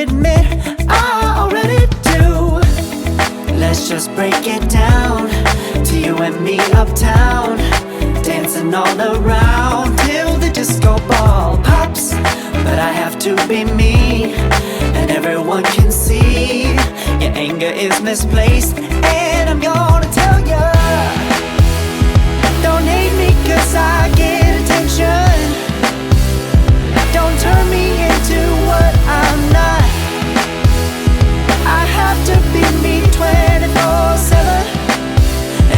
admit I already do. Let's just break it down to you and me uptown, dancing all around till the disco ball pops. But I have to be me, and everyone can see your anger is misplaced. And I'm gonna tell ya, don't hate me 'cause I get attention. Don't turn me into what I'm not. I have to be me 24/7,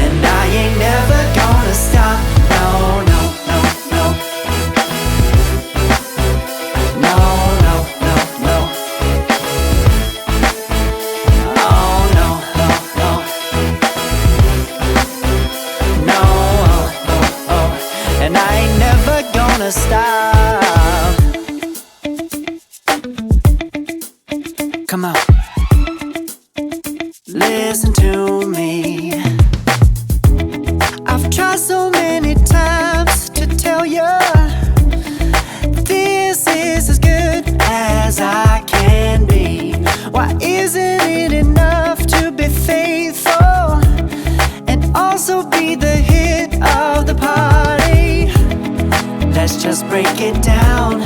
and I ain't never gonna stop. No, no, no, no. No, no, no, no. Oh, no, no, no. No, oh, oh, oh. And I ain't never gonna stop. Come on, listen to me. I've tried so many times to tell you this is as good as I can be. Why isn't it enough to be faithful and also be the hit of the party? Let's just break it down